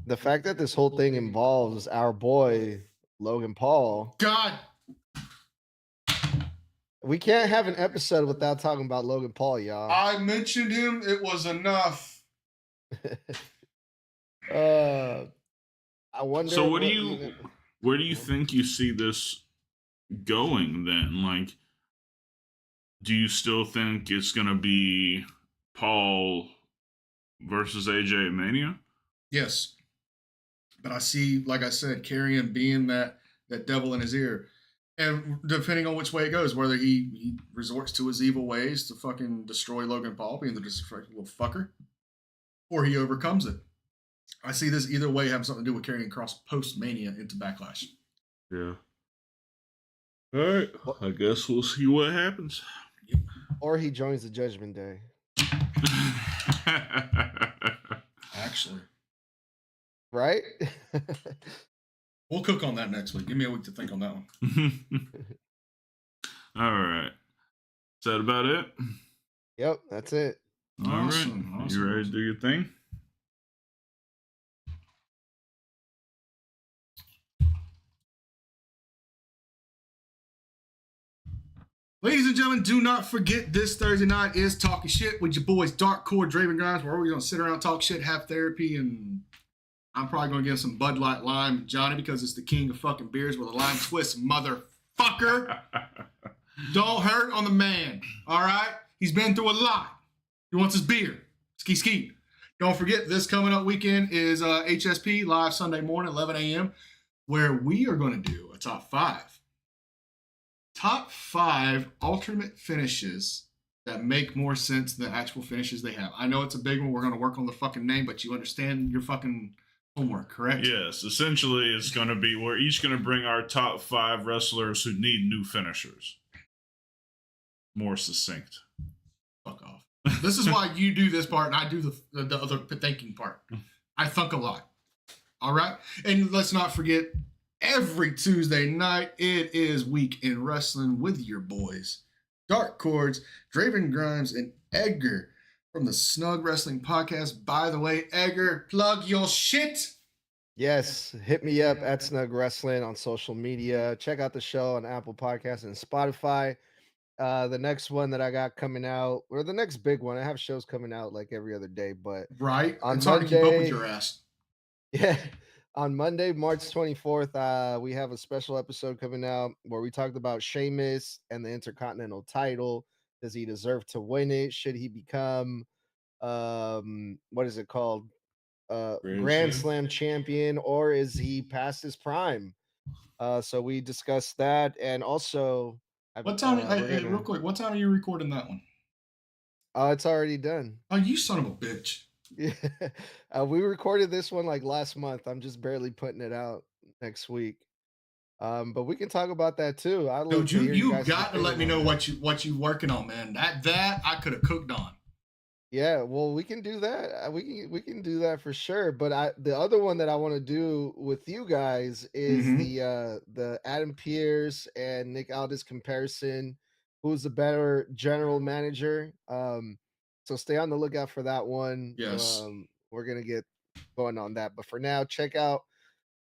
The fact that this whole thing involves our boy Logan Paul, God, we can't have an episode without talking about Logan Paul, y'all. I mentioned him. It was enough. I wonder. So where do you think you see this going then? Like, do you still think it's gonna be Paul versus AJ at Mania? Yes. But I see, like I said, Karrion being that devil in his ear. And depending on which way it goes, whether he resorts to his evil ways to fucking destroy Logan Paul, being the disrespectful little fucker, or he overcomes it. I see this either way having something to do with Karrion Kross post-Mania into Backlash. Yeah. All right. I guess we'll see what happens. Or he joins the Judgment Day. Actually. Right? We'll cook on that next week. Give me a week to think on that one. All right. that about it? Yep, that's it. All right. Awesome. You ready to do your thing? Ladies and gentlemen, do not forget this Thursday night is Talking Shit with your boys Dark Core, Draven Grimes, where we're going to sit around, talk shit, have therapy, and I'm probably going to get some Bud Light Lime Johnny because it's the king of fucking beers with a lime twist, motherfucker. Don't hurt on the man, all right? He's been through a lot. He wants his beer. Ski ski. Don't forget, this coming up weekend is HSP live Sunday morning, 11 a.m., where we are going to do a top 5. Top 5 alternate finishes that make more sense than the actual finishes they have. I know it's a big one. We're going to work on the fucking name, but you understand your fucking homework, correct? Yes. Essentially, it's going to be we're each going to bring our top 5 wrestlers who need new finishers. More succinct. Fuck off. This is why you do this part and I do the other thinking part. I thunk a lot. All right? And let's not forget, every Tuesday night, it is Week in Wrestling with your boys, Dark Cordz, Draven Grimes, and Edgar from the Snug Wrestling Podcast. By the way, Edgar, plug your shit. Yes, hit me up at Snug Wrestling on social media. Check out the show on Apple Podcasts and Spotify. The next one that I got coming out, or the next big one, I have shows coming out like every other day, but Right? on It's hard to keep up with Monday- your ass. yeah, on Monday, March 24th, we have a special episode coming out where we talked about Sheamus and the Intercontinental title. Does he deserve to win it? Should he become, what is it called? Grand Slam champion, or is he past his prime? So we discussed that, and also What time? we're Real quick, what time are you recording that one? it's already done. Oh, you son of a bitch. Yeah, we recorded this one like last month. I'm just barely putting it out next week. But we can talk about that too. I love Dude, to hear you guys' got to let me opinion know on that. what you working on, man. That I could have cooked on. Yeah, well, we can do that. We can do that for sure. But the other one that I want to do with you guys is the Adam Pearce and Nick Aldis comparison. Who's the better general manager? So stay on the lookout for that one. Yes. We're gonna get going on that. But for now, check out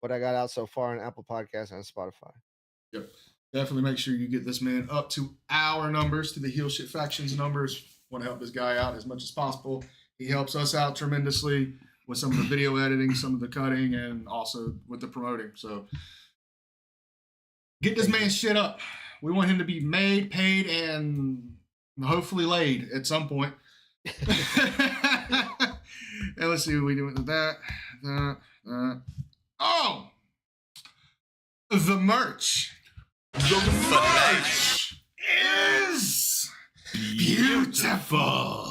what I got out so far on Apple Podcasts and Spotify. Yep. Definitely make sure you get this man up to our numbers, to the Heel Shit Factions numbers. Want to help this guy out as much as possible. He helps us out tremendously with some of the video editing, some of the cutting, and also with the promoting. So get this man shit up. We want him to be made, paid, and hopefully laid at some point. And let's see what we do with that. Oh! The merch. The merch is beautiful.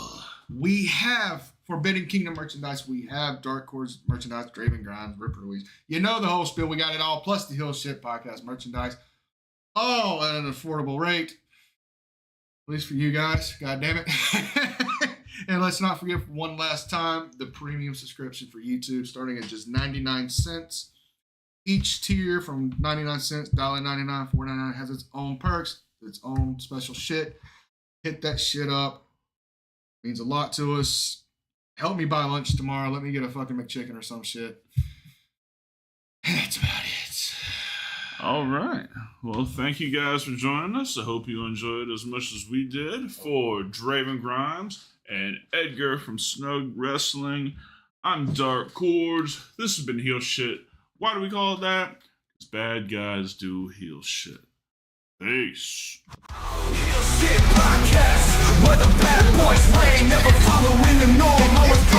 We have Forbidden Kingdom merchandise. We have Dark Cordz merchandise, Draven Grimes, Ripper Louise. You know the whole spiel. We got it all, plus the Hill Shit Podcast merchandise. All at an affordable rate. At least for you guys. God damn it. And let's not forget one last time, the premium subscription for YouTube, starting at just 99 cents. Each tier from 99 cents, $1.99, $4.99 has its own perks, its own special shit. Hit that shit up. Means a lot to us. Help me buy lunch tomorrow. Let me get a fucking McChicken or some shit. And that's about it. All right. Well, thank you guys for joining us. I hope you enjoyed as much as we did. For Draven Grimes and Edgar from Snug Wrestling, I'm Dark Cordz. This has been Heel Shit. Why do we call it that? Because bad guys do heel shit. Peace. Heel Shit Podcast, where the bad boys reign, never following the norm, always